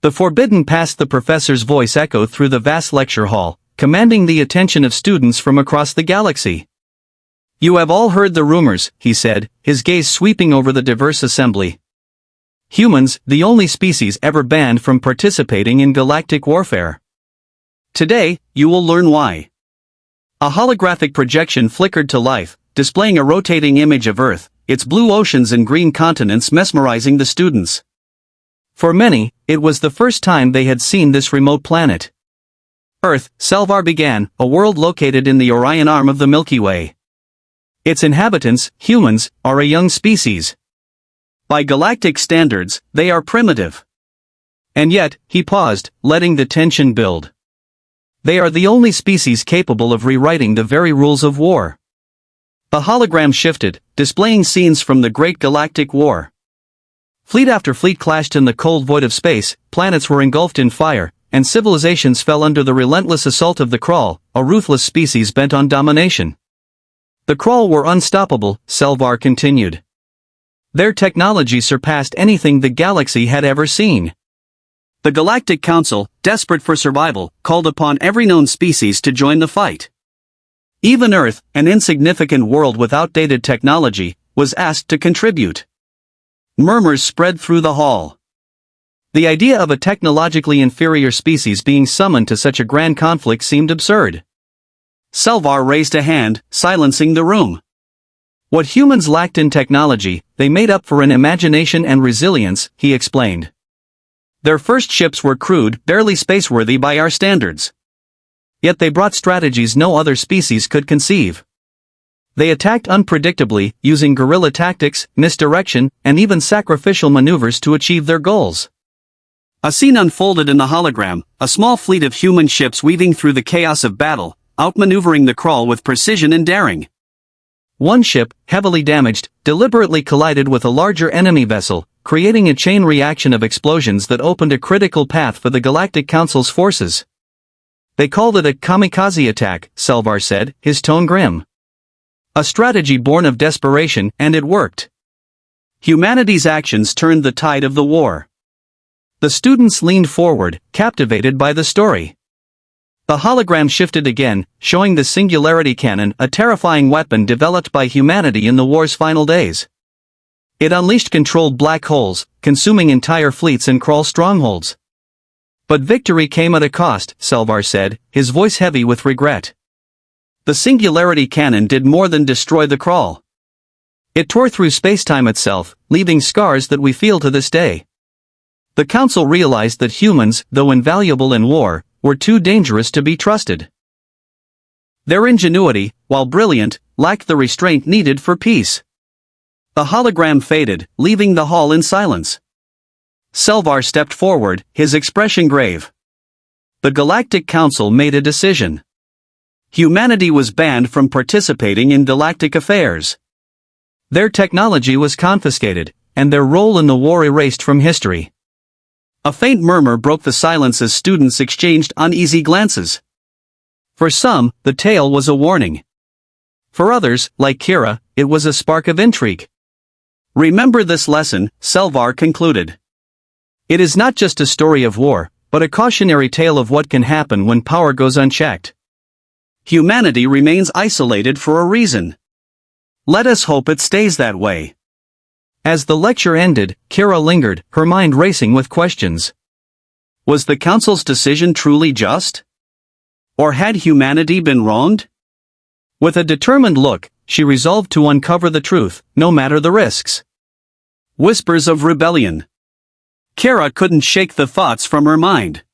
The forbidden past. The professor's voice echoed through the vast lecture hall, commanding the attention of students from across the galaxy. You have all heard the rumors, he said, his gaze sweeping over the diverse assembly. Humans, the only species ever banned from participating in galactic warfare. Today, you will learn why. A holographic projection flickered to life, displaying a rotating image of Earth, its blue oceans and green continents mesmerizing the students. For many, it was the first time they had seen this remote planet. Earth, Salvar began, a world located in the Orion arm of the Milky Way. Its inhabitants, humans, are a young species. By galactic standards, they are primitive. And yet, he paused, letting the tension build. They are the only species capable of rewriting the very rules of war. The hologram shifted, displaying scenes from the Great Galactic War. Fleet after fleet clashed in the cold void of space, planets were engulfed in fire, and civilizations fell under the relentless assault of the Crawl, a ruthless species bent on domination. The Crawl were unstoppable, Salvar continued. Their technology surpassed anything the galaxy had ever seen. The Galactic Council, desperate for survival, called upon every known species to join the fight. Even Earth, an insignificant world with outdated technology, was asked to contribute. Murmurs spread through the hall. The idea of a technologically inferior species being summoned to such a grand conflict seemed absurd. Salvar raised a hand, silencing the room. What humans lacked in technology, they made up for in imagination and resilience, he explained. Their first ships were crude, barely spaceworthy by our standards. Yet they brought strategies no other species could conceive. They attacked unpredictably, using guerrilla tactics, misdirection, and even sacrificial maneuvers to achieve their goals. A scene unfolded in the hologram, a small fleet of human ships weaving through the chaos of battle, outmaneuvering the Crawl with precision and daring. One ship, heavily damaged, deliberately collided with a larger enemy vessel, creating a chain reaction of explosions that opened a critical path for the Galactic Council's forces. They called it a kamikaze attack, Salvar said, his tone grim. A strategy born of desperation, and it worked. Humanity's actions turned the tide of the war. The students leaned forward, captivated by the story. The hologram shifted again, showing the Singularity Cannon, a terrifying weapon developed by humanity in the war's final days. It unleashed controlled black holes, consuming entire fleets and Crawl strongholds. But victory came at a cost, Salvar said, his voice heavy with regret. The Singularity Cannon did more than destroy the Crawl. It tore through spacetime itself, leaving scars that we feel to this day. The Council realized that humans, though invaluable in war, were too dangerous to be trusted. Their ingenuity, while brilliant, lacked the restraint needed for peace. The hologram faded, leaving the hall in silence. Salvar stepped forward, his expression grave. The Galactic Council made a decision. Humanity was banned from participating in galactic affairs. Their technology was confiscated, and their role in the war erased from history. A faint murmur broke the silence as students exchanged uneasy glances. For some, the tale was a warning. For others, like Kira, it was a spark of intrigue. Remember this lesson, Salvar concluded. It is not just a story of war, but a cautionary tale of what can happen when power goes unchecked. Humanity remains isolated for a reason. Let us hope it stays that way. As the lecture ended, Kira lingered, her mind racing with questions. Was the Council's decision truly just? Or had humanity been wronged? With a determined look, she resolved to uncover the truth, no matter the risks. Whispers of rebellion. Kira couldn't shake the thoughts from her mind.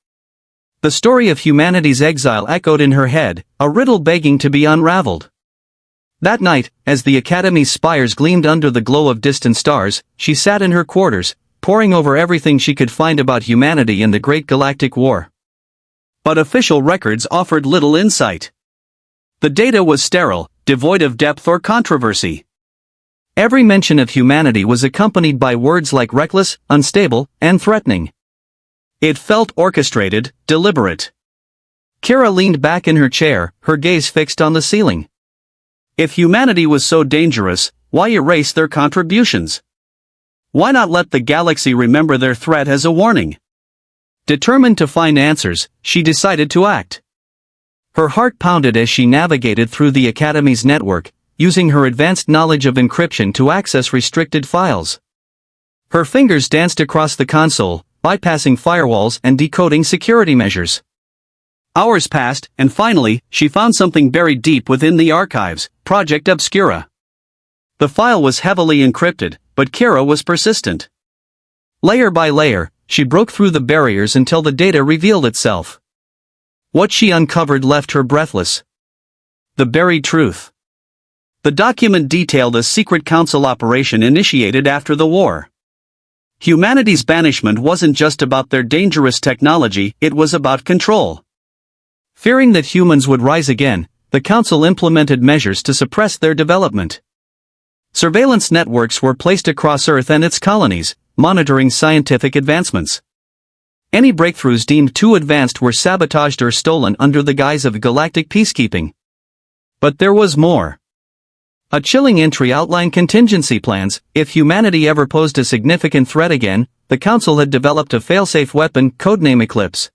The story of humanity's exile echoed in her head, a riddle begging to be unraveled. That night, as the Academy's spires gleamed under the glow of distant stars, she sat in her quarters, poring over everything she could find about humanity in the Great Galactic War. But official records offered little insight. The data was sterile, devoid of depth or controversy. Every mention of humanity was accompanied by words like reckless, unstable, and threatening. It felt orchestrated, deliberate. Kira leaned back in her chair, her gaze fixed on the ceiling. If humanity was so dangerous, why erase their contributions? Why not let the galaxy remember their threat as a warning? Determined to find answers, she decided to act. Her heart pounded as she navigated through the Academy's network, using her advanced knowledge of encryption to access restricted files. Her fingers danced across the console, bypassing firewalls and decoding security measures. Hours passed, and finally, she found something buried deep within the archives, Project Obscura. The file was heavily encrypted, but Kara was persistent. Layer by layer, she broke through the barriers until the data revealed itself. What she uncovered left her breathless. The buried truth. The document detailed a secret council operation initiated after the war. Humanity's banishment wasn't just about their dangerous technology, it was about control. Fearing that humans would rise again, the council implemented measures to suppress their development. Surveillance networks were placed across Earth and its colonies, monitoring scientific advancements. Any breakthroughs deemed too advanced were sabotaged or stolen under the guise of galactic peacekeeping. But there was more. A chilling entry outlined contingency plans. If humanity ever posed a significant threat again, the Council had developed a failsafe weapon, codename Eclipse.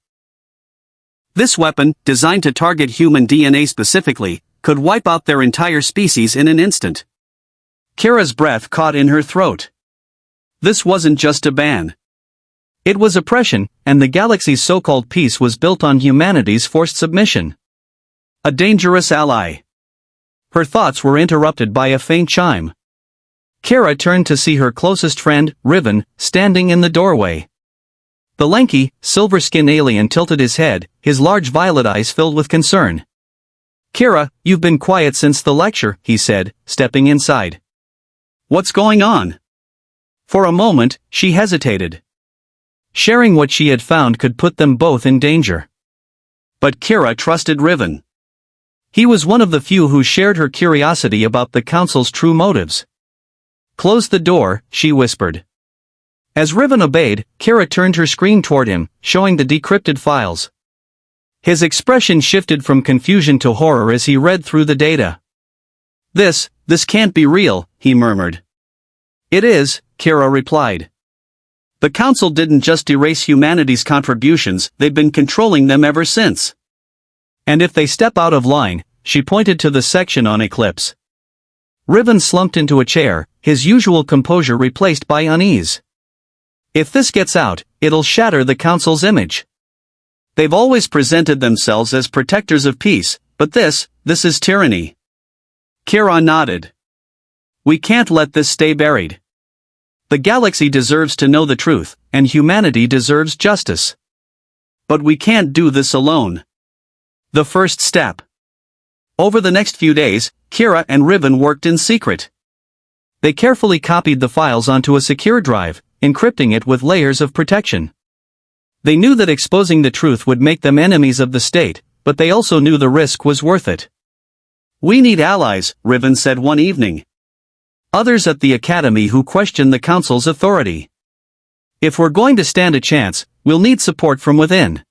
This weapon, designed to target human DNA specifically, could wipe out their entire species in an instant. Kara's breath caught in her throat. This wasn't just a ban. It was oppression, and the galaxy's so-called peace was built on humanity's forced submission. A dangerous ally. Her thoughts were interrupted by a faint chime. Kara turned to see her closest friend, Riven, standing in the doorway. The lanky, silver-skinned alien tilted his head, his large violet eyes filled with concern. "Kara, you've been quiet since the lecture," he said, stepping inside. "What's going on?" For a moment, she hesitated. Sharing what she had found could put them both in danger. But Kara trusted Riven. He was one of the few who shared her curiosity about the Council's true motives. "Close the door," she whispered. As Riven obeyed, Kara turned her screen toward him, showing the decrypted files. His expression shifted from confusion to horror as he read through the data. This can't be real," he murmured. "It is," Kara replied. "The Council didn't just erase humanity's contributions, they've been controlling them ever since. And if they step out of line," she pointed to the section on Eclipse. Riven slumped into a chair, his usual composure replaced by unease. "If this gets out, it'll shatter the Council's image. They've always presented themselves as protectors of peace, but this is tyranny." Kara nodded. "We can't let this stay buried. The galaxy deserves to know the truth, and humanity deserves justice. But we can't do this alone." The first step. Over the next few days, Kara and Riven worked in secret. They carefully copied the files onto a secure drive, encrypting it with layers of protection. They knew that exposing the truth would make them enemies of the state, but they also knew the risk was worth it. "We need allies," Riven said one evening. "Others at the Academy who question the Council's authority. If we're going to stand a chance, we'll need support from within."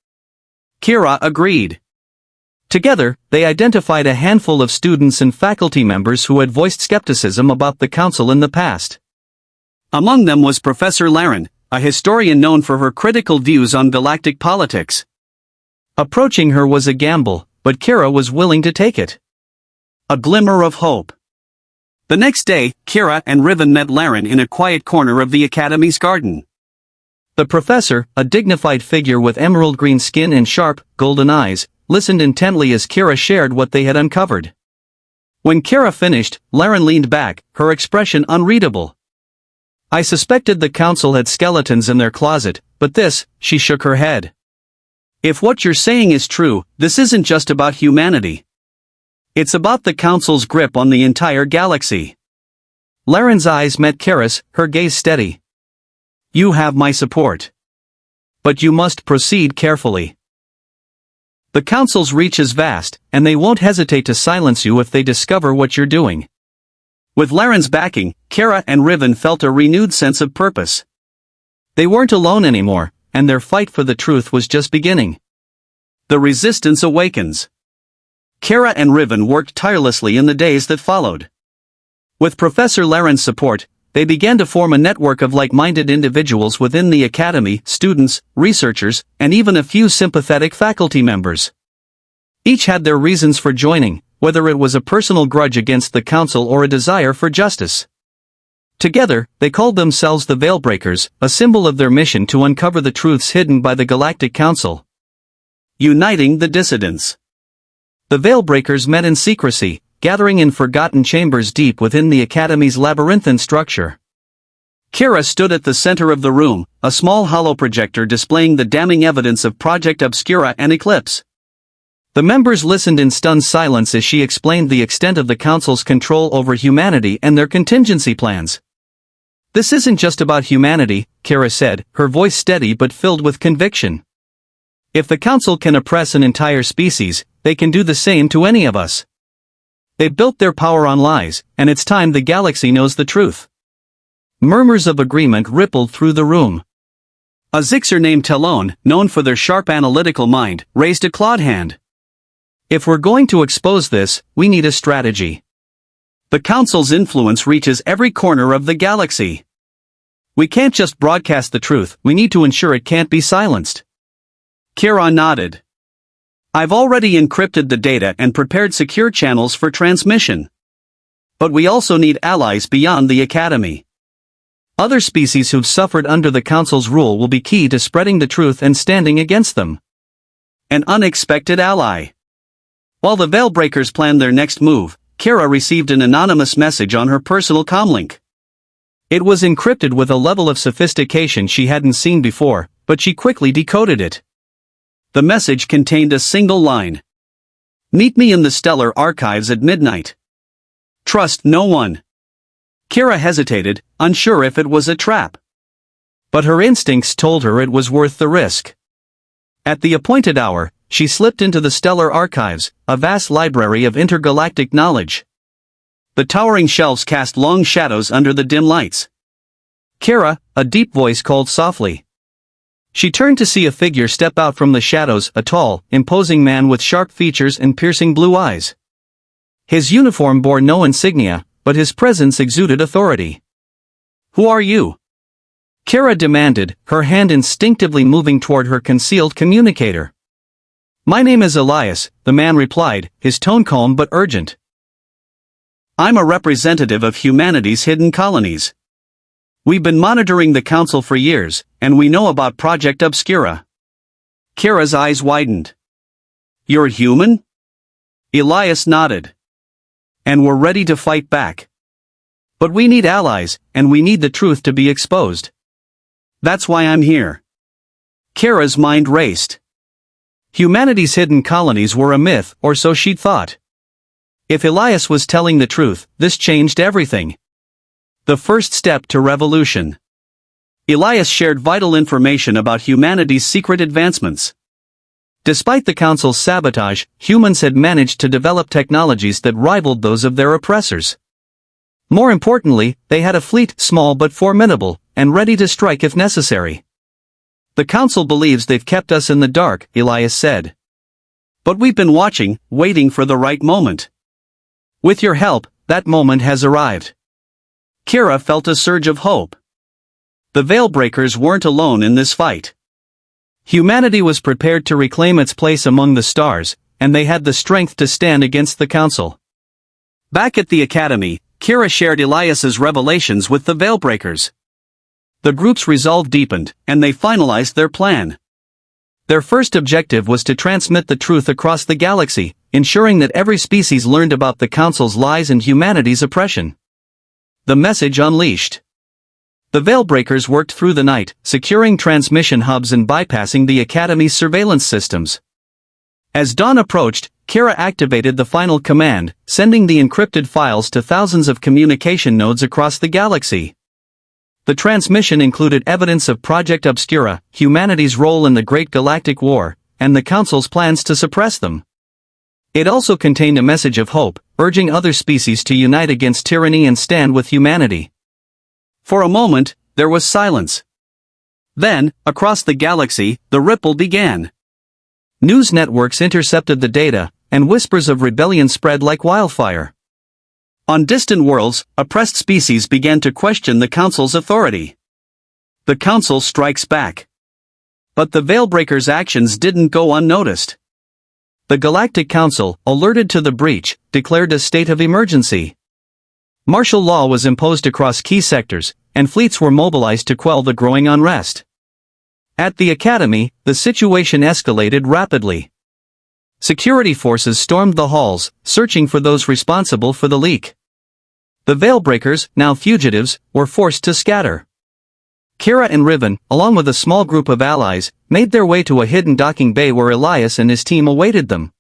Kara agreed. Together, they identified a handful of students and faculty members who had voiced skepticism about the Council in the past. Among them was Professor Laren, a historian known for her critical views on galactic politics. Approaching her was a gamble, but Kara was willing to take it. A glimmer of hope. The next day, Kara and Riven met Laren in a quiet corner of the Academy's garden. The professor, a dignified figure with emerald green skin and sharp, golden eyes, listened intently as Kara shared what they had uncovered. When Kara finished, Laren leaned back, her expression unreadable. "I suspected the Council had skeletons in their closet, but this," she shook her head. "If what you're saying is true, this isn't just about humanity. It's about the Council's grip on the entire galaxy." Laren's eyes met Kara's, her gaze steady. "You have my support. But you must proceed carefully. The Council's reach is vast, and they won't hesitate to silence you if they discover what you're doing." With Laren's backing, Kara and Riven felt a renewed sense of purpose. They weren't alone anymore, and their fight for the truth was just beginning. The resistance awakens. Kara and Riven worked tirelessly in the days that followed. With Professor Laren's support, they began to form a network of like-minded individuals within the academy, students, researchers, and even a few sympathetic faculty members. Each had their reasons for joining, whether it was a personal grudge against the council or a desire for justice. Together, they called themselves the Veilbreakers, a symbol of their mission to uncover the truths hidden by the Galactic Council. Uniting the dissidents. The Veilbreakers met in secrecy, gathering in forgotten chambers deep within the Academy's labyrinthine structure. Kira stood at the center of the room, a small holoprojector displaying the damning evidence of Project Obscura and Eclipse. The members listened in stunned silence as she explained the extent of the Council's control over humanity and their contingency plans. "This isn't just about humanity," Kira said, her voice steady but filled with conviction. "If the Council can oppress an entire species, they can do the same to any of us. They built their power on lies, and it's time the galaxy knows the truth." Murmurs of agreement rippled through the room. A Zixer named Talon, known for their sharp analytical mind, raised a clawed hand. "If we're going to expose this, we need a strategy. The Council's influence reaches every corner of the galaxy. We can't just broadcast the truth, we need to ensure it can't be silenced." Kira nodded. "I've already encrypted the data and prepared secure channels for transmission. But we also need allies beyond the Academy. Other species who've suffered under the Council's rule will be key to spreading the truth and standing against them." An unexpected ally. While the Veilbreakers planned their next move, Kira received an anonymous message on her personal comlink. It was encrypted with a level of sophistication she hadn't seen before, but she quickly decoded it. The message contained a single line. "Meet me in the Stellar Archives at midnight. Trust no one." Kira hesitated, unsure if it was a trap. But her instincts told her it was worth the risk. At the appointed hour, she slipped into the Stellar Archives, a vast library of intergalactic knowledge. The towering shelves cast long shadows under the dim lights. "Kira," a deep voice called softly. She turned to see a figure step out from the shadows, a tall, imposing man with sharp features and piercing blue eyes. His uniform bore no insignia, but his presence exuded authority. "Who are you?" Kira demanded, her hand instinctively moving toward her concealed communicator. "My name is Elias," the man replied, his tone calm but urgent. "I'm a representative of humanity's hidden colonies. We've been monitoring the Council for years, and we know about Project Obscura." Kira's eyes widened. "You're human?" Elias nodded. "And we're ready to fight back. But we need allies, and we need the truth to be exposed. That's why I'm here." Kira's mind raced. Humanity's hidden colonies were a myth, or so she'd thought. If Elias was telling the truth, this changed everything. The first step to revolution. Elias shared vital information about humanity's secret advancements. Despite the Council's sabotage, humans had managed to develop technologies that rivaled those of their oppressors. More importantly, they had a fleet, small but formidable, and ready to strike if necessary. "The Council believes they've kept us in the dark," Elias said. "But we've been watching, waiting for the right moment. With your help, that moment has arrived." Kira felt a surge of hope. The Veilbreakers weren't alone in this fight. Humanity was prepared to reclaim its place among the stars, and they had the strength to stand against the Council. Back at the Academy, Kira shared Elias's revelations with the Veilbreakers. The group's resolve deepened, and they finalized their plan. Their first objective was to transmit the truth across the galaxy, ensuring that every species learned about the Council's lies and humanity's oppression. The message unleashed. The Veilbreakers worked through the night, securing transmission hubs and bypassing the Academy's surveillance systems. As dawn approached, Kira activated the final command, sending the encrypted files to thousands of communication nodes across the galaxy. The transmission included evidence of Project Obscura, humanity's role in the Great Galactic War, and the Council's plans to suppress them. It also contained a message of hope, urging other species to unite against tyranny and stand with humanity. For a moment, there was silence. Then, across the galaxy, the ripple began. News networks intercepted the data, and whispers of rebellion spread like wildfire. On distant worlds, oppressed species began to question the Council's authority. The Council strikes back. But the Veilbreakers' actions didn't go unnoticed. The Galactic Council, alerted to the breach, declared a state of emergency. Martial law was imposed across key sectors, and fleets were mobilized to quell the growing unrest. At the Academy, the situation escalated rapidly. Security forces stormed the halls, searching for those responsible for the leak. The Veilbreakers, now fugitives, were forced to scatter. Kira and Riven, along with a small group of allies, made their way to a hidden docking bay where Elias and his team awaited them.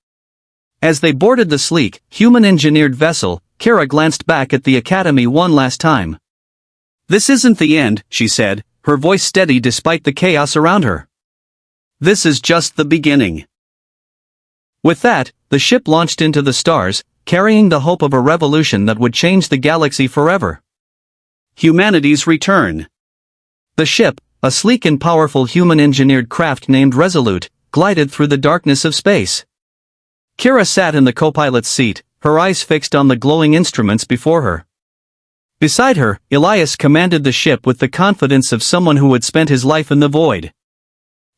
As they boarded the sleek, human-engineered vessel, Kira glanced back at the Academy one last time. "This isn't the end," she said, her voice steady despite the chaos around her. "This is just the beginning." With that, the ship launched into the stars, carrying the hope of a revolution that would change the galaxy forever. Humanity's return. The ship, a sleek and powerful human-engineered craft named Resolute, glided through the darkness of space. Kira sat in the co-pilot's seat, her eyes fixed on the glowing instruments before her. Beside her, Elias commanded the ship with the confidence of someone who had spent his life in the void.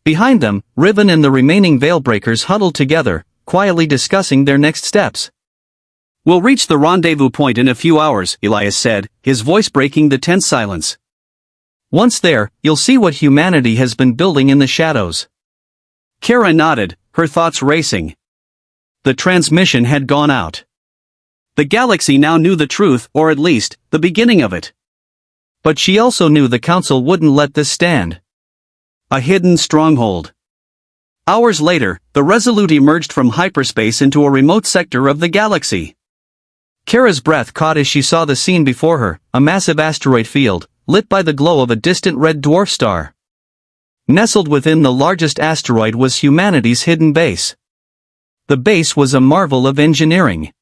Behind them, Riven and the remaining Veilbreakers huddled together, quietly discussing their next steps. "We'll reach the rendezvous point in a few hours," Elias said, his voice breaking the tense silence. "Once there, you'll see what humanity has been building in the shadows." Kira nodded, her thoughts racing. The transmission had gone out. The galaxy now knew the truth, or at least, the beginning of it. But she also knew the Council wouldn't let this stand. A hidden stronghold. Hours later, the Resolute emerged from hyperspace into a remote sector of the galaxy. Kira's breath caught as she saw the scene before her, a massive asteroid field, lit by the glow of a distant red dwarf star. Nestled within the largest asteroid was humanity's hidden base. The base was a marvel of engineering.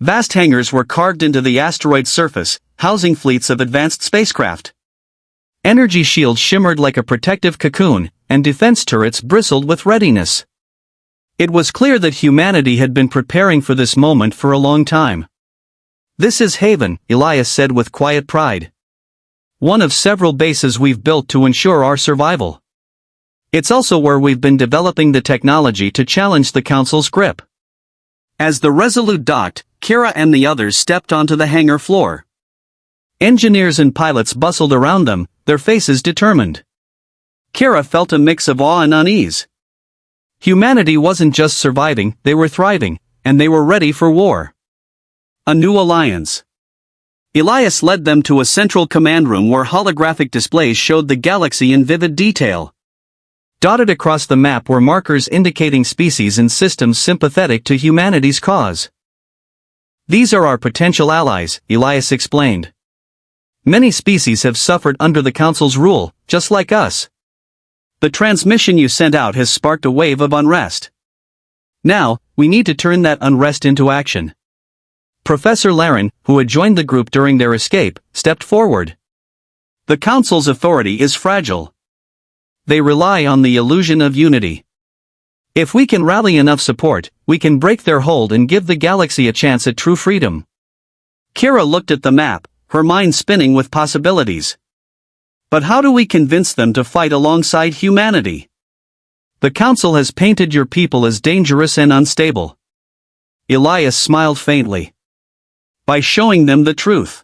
Vast hangars were carved into the asteroid's surface, housing fleets of advanced spacecraft. Energy shields shimmered like a protective cocoon, and defense turrets bristled with readiness. It was clear that humanity had been preparing for this moment for a long time. "This is Haven," Elias said with quiet pride. "One of several bases we've built to ensure our survival. It's also where we've been developing the technology to challenge the Council's grip." As the Resolute docked, Kira and the others stepped onto the hangar floor. Engineers and pilots bustled around them, their faces determined. Kira felt a mix of awe and unease. Humanity wasn't just surviving, they were thriving, and they were ready for war. A new alliance. Elias led them to a central command room where holographic displays showed the galaxy in vivid detail. Dotted across the map were markers indicating species and systems sympathetic to humanity's cause. "These are our potential allies," Elias explained. "Many species have suffered under the Council's rule, just like us. The transmission you sent out has sparked a wave of unrest. Now, we need to turn that unrest into action." Professor Laren, who had joined the group during their escape, stepped forward. "The Council's authority is fragile. They rely on the illusion of unity. If we can rally enough support, we can break their hold and give the galaxy a chance at true freedom." Kira looked at the map, her mind spinning with possibilities. But how do we convince them to fight alongside humanity? "The Council has painted your people as dangerous and unstable." Elias smiled faintly. "By showing them the truth.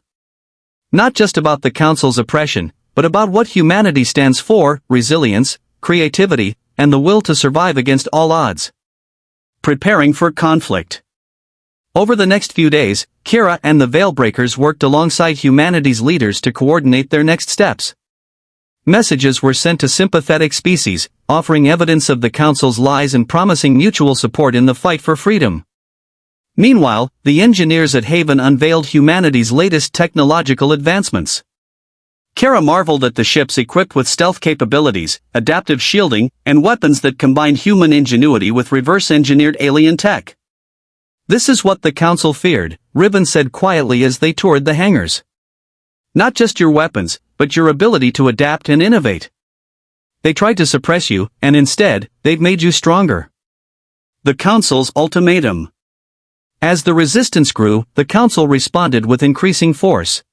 Not just about the Council's oppression, but about what humanity stands for: resilience, creativity, and the will to survive against all odds. Preparing for conflict." Over the next few days, Kira and the Veilbreakers worked alongside humanity's leaders to coordinate their next steps. Messages were sent to sympathetic species, offering evidence of the Council's lies and promising mutual support in the fight for freedom. Meanwhile, the engineers at Haven unveiled humanity's latest technological advancements. Kira marveled at the ships equipped with stealth capabilities, adaptive shielding, and weapons that combined human ingenuity with reverse-engineered alien tech. "This is what the Council feared," Riven said quietly as they toured the hangars. "Not just your weapons, but your ability to adapt and innovate. They tried to suppress you, and instead, they've made you stronger." The Council's ultimatum. As the resistance grew, the Council responded with increasing force.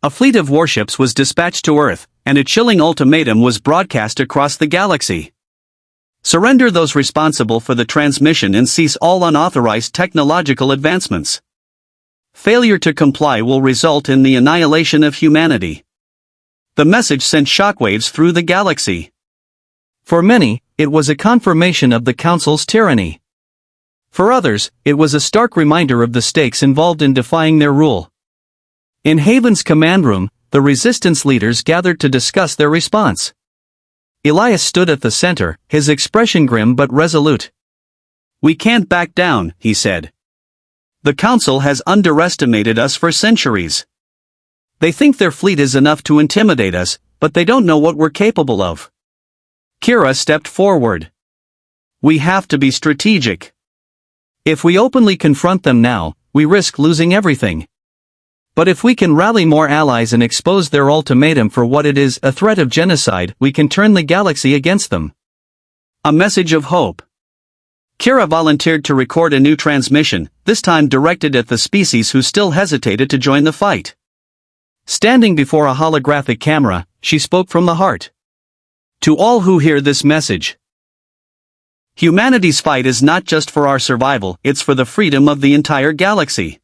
A fleet of warships was dispatched to Earth, and a chilling ultimatum was broadcast across the galaxy. Surrender those responsible for the transmission and cease all unauthorized technological advancements. Failure to comply will result in the annihilation of humanity. The message sent shockwaves through the galaxy. For many, it was a confirmation of the Council's tyranny. For others, it was a stark reminder of the stakes involved in defying their rule. In Haven's command room, the resistance leaders gathered to discuss their response. Elias stood at the center, his expression grim but resolute. "We can't back down," he said. "The Council has underestimated us for centuries. They think their fleet is enough to intimidate us, but they don't know what we're capable of." Kira stepped forward. "We have to be strategic. If we openly confront them now, we risk losing everything. But if we can rally more allies and expose their ultimatum for what it is, a threat of genocide, we can turn the galaxy against them." A message of hope. Kira volunteered to record a new transmission, this time directed at the species who still hesitated to join the fight. Standing before a holographic camera, she spoke from the heart. "To all who hear this message, humanity's fight is not just for our survival, it's for the freedom of the entire galaxy.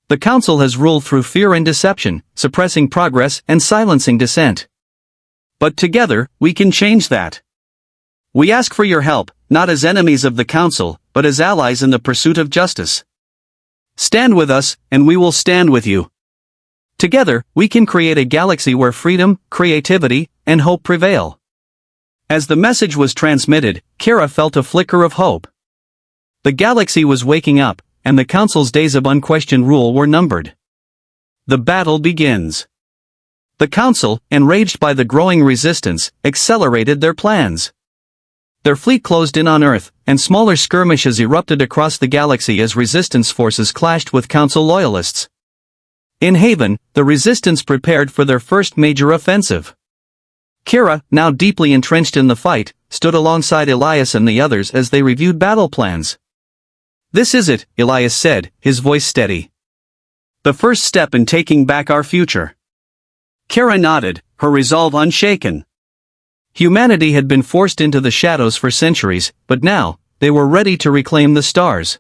The Council has ruled through fear and deception, suppressing progress and silencing dissent. But together, we can change that. We ask for your help, not as enemies of the Council, but as allies in the pursuit of justice. Stand with us, and we will stand with you. Together, we can create a galaxy where freedom, creativity, and hope prevail." As the message was transmitted, Kira felt a flicker of hope. The galaxy was waking up, and the Council's days of unquestioned rule were numbered. The battle begins. The Council, enraged by the growing resistance, accelerated their plans. Their fleet closed in on Earth, and smaller skirmishes erupted across the galaxy as resistance forces clashed with Council loyalists. In Haven, the resistance prepared for their first major offensive. Kira, now deeply entrenched in the fight, stood alongside Elias and the others as they reviewed battle plans. "This is it," Elias said, his voice steady. "The first step in taking back our future." Kira nodded, her resolve unshaken. Humanity had been forced into the shadows for centuries, but now, they were ready to reclaim the stars.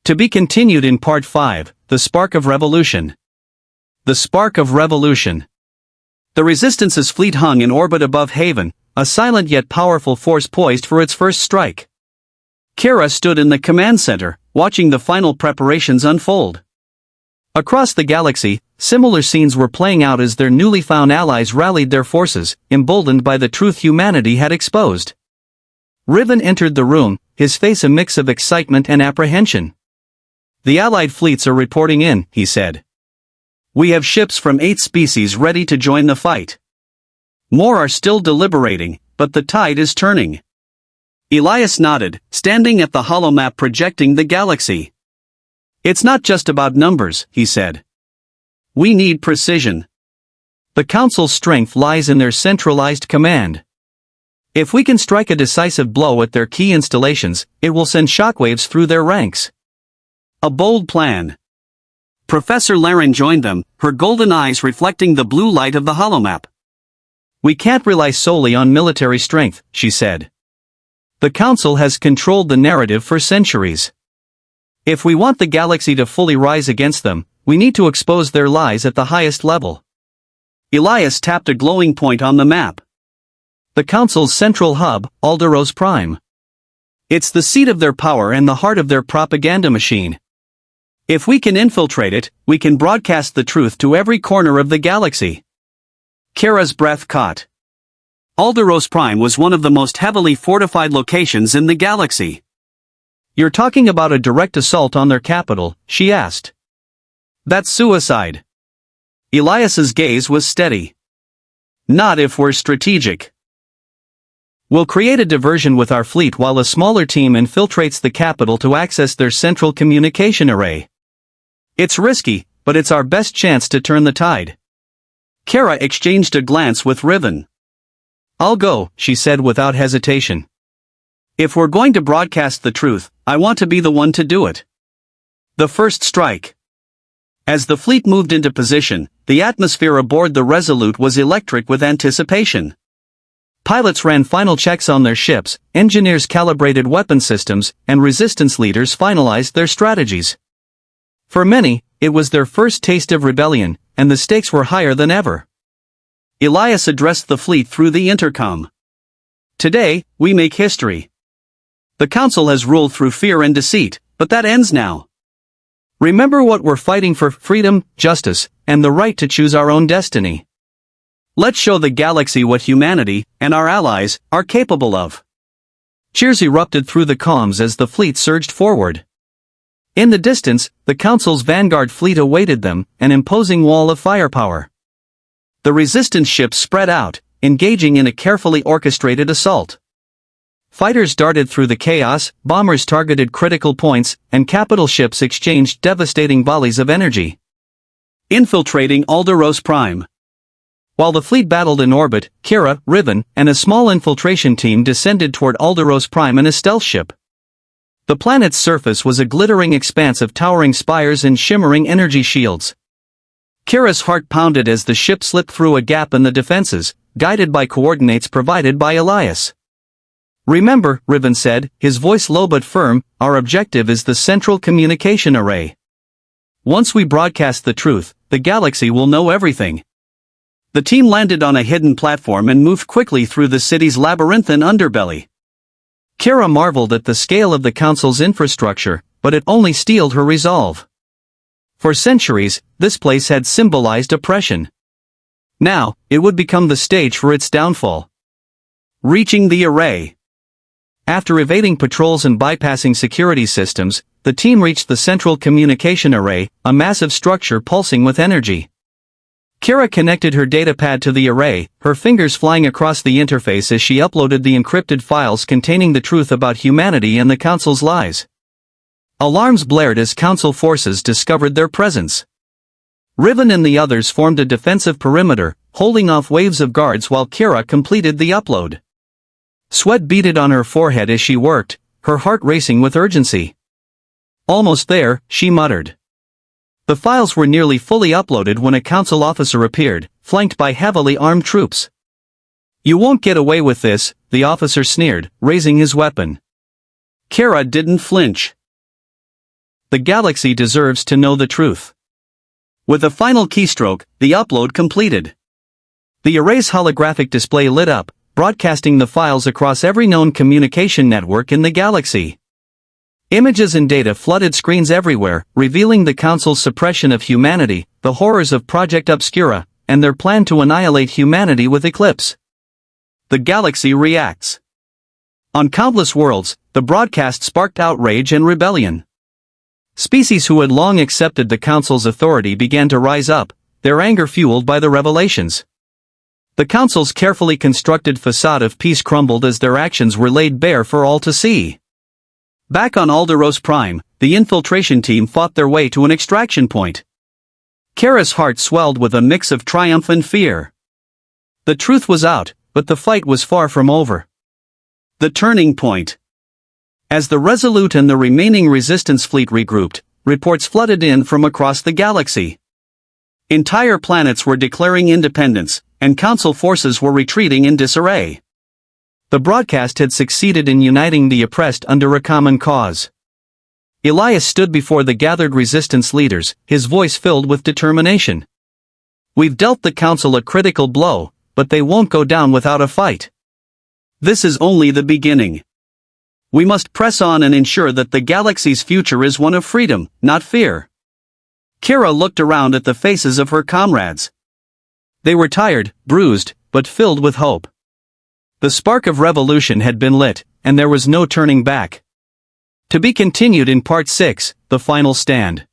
To be continued in Part 5, The Spark of Revolution. The Spark of Revolution. The Resistance's fleet hung in orbit above Haven, a silent yet powerful force poised for its first strike. Kira stood in the command center, watching the final preparations unfold. Across the galaxy, similar scenes were playing out as their newly found allies rallied their forces, emboldened by the truth humanity had exposed. Riven entered the room, his face a mix of excitement and apprehension. "The Allied fleets are reporting in," he said. "We have ships from 8 species ready to join the fight. More are still deliberating, but the tide is turning." Elias nodded, standing at the holomap projecting the galaxy. "It's not just about numbers," he said. "We need precision. The Council's strength lies in their centralized command. If we can strike a decisive blow at their key installations, it will send shockwaves through their ranks." A bold plan. Professor Laren joined them, her golden eyes reflecting the blue light of the holomap. "We can't rely solely on military strength," she said. "The Council has controlled the narrative for centuries. If we want the galaxy to fully rise against them, we need to expose their lies at the highest level." Elias tapped a glowing point on the map. "The Council's central hub, Alderos Prime. It's the seat of their power and the heart of their propaganda machine. If we can infiltrate it, we can broadcast the truth to every corner of the galaxy." Kira's breath caught. Alderos Prime was one of the most heavily fortified locations in the galaxy. "You're talking about a direct assault on their capital?" she asked. "That's suicide." Elias's gaze was steady. "Not if we're strategic. We'll create a diversion with our fleet while a smaller team infiltrates the capital to access their central communication array. It's risky, but it's our best chance to turn the tide." Kira exchanged a glance with Riven. "I'll go," she said without hesitation. "If we're going to broadcast the truth, I want to be the one to do it." The first strike. As the fleet moved into position, the atmosphere aboard the Resolute was electric with anticipation. Pilots ran final checks on their ships, engineers calibrated weapon systems, and resistance leaders finalized their strategies. For many, it was their first taste of rebellion, and the stakes were higher than ever. Elias addressed the fleet through the intercom. Today, we make history. The Council has ruled through fear and deceit, but that ends now. Remember what we're fighting for: freedom, justice, and the right to choose our own destiny. Let's show the galaxy what humanity, and our allies, are capable of. Cheers erupted through the comms as the fleet surged forward. In the distance, the Council's vanguard fleet awaited them, an imposing wall of firepower. The resistance ships spread out, engaging in a carefully orchestrated assault. Fighters darted through the chaos, bombers targeted critical points, and capital ships exchanged devastating volleys of energy. Infiltrating Alderos Prime. While the fleet battled in orbit, Kira, Riven, and a small infiltration team descended toward Alderos Prime in a stealth ship. The planet's surface was a glittering expanse of towering spires and shimmering energy shields. Kira's heart pounded as the ship slipped through a gap in the defenses, guided by coordinates provided by Elias. Remember, Riven said, his voice low but firm, our objective is the central communication array. Once we broadcast the truth, the galaxy will know everything. The team landed on a hidden platform and moved quickly through the city's labyrinthine underbelly. Kira marveled at the scale of the Council's infrastructure, but it only steeled her resolve. For centuries, this place had symbolized oppression. Now, it would become the stage for its downfall. Reaching the array. After evading patrols and bypassing security systems, the team reached the central communication array, a massive structure pulsing with energy. Kira connected her datapad to the array, her fingers flying across the interface as she uploaded the encrypted files containing the truth about humanity and the Council's lies. Alarms blared as Council forces discovered their presence. Riven and the others formed a defensive perimeter, holding off waves of guards while Kira completed the upload. Sweat beaded on her forehead as she worked, her heart racing with urgency. Almost there, she muttered. The files were nearly fully uploaded when a Council officer appeared, flanked by heavily armed troops. You won't get away with this, the officer sneered, raising his weapon. Kira didn't flinch. The galaxy deserves to know the truth. With a final keystroke, the upload completed. The array's holographic display lit up, broadcasting the files across every known communication network in the galaxy. Images and data flooded screens everywhere, revealing the Council's suppression of humanity, the horrors of Project Obscura, and their plan to annihilate humanity with Eclipse. The galaxy reacts. On countless worlds, the broadcast sparked outrage and rebellion. Species who had long accepted the Council's authority began to rise up, their anger fueled by the revelations. The Council's carefully constructed facade of peace crumbled as their actions were laid bare for all to see. Back on Alderos Prime, the infiltration team fought their way to an extraction point. Kira's heart swelled with a mix of triumph and fear. The truth was out, but the fight was far from over. The turning point. As the Resolute and the remaining resistance fleet regrouped, reports flooded in from across the galaxy. Entire planets were declaring independence, and Council forces were retreating in disarray. The broadcast had succeeded in uniting the oppressed under a common cause. Elias stood before the gathered resistance leaders, his voice filled with determination. We've dealt the Council a critical blow, but they won't go down without a fight. This is only the beginning. We must press on and ensure that the galaxy's future is one of freedom, not fear. Kira looked around at the faces of her comrades. They were tired, bruised, but filled with hope. The spark of revolution had been lit, and there was no turning back. To be continued in Part 6, The Final Stand.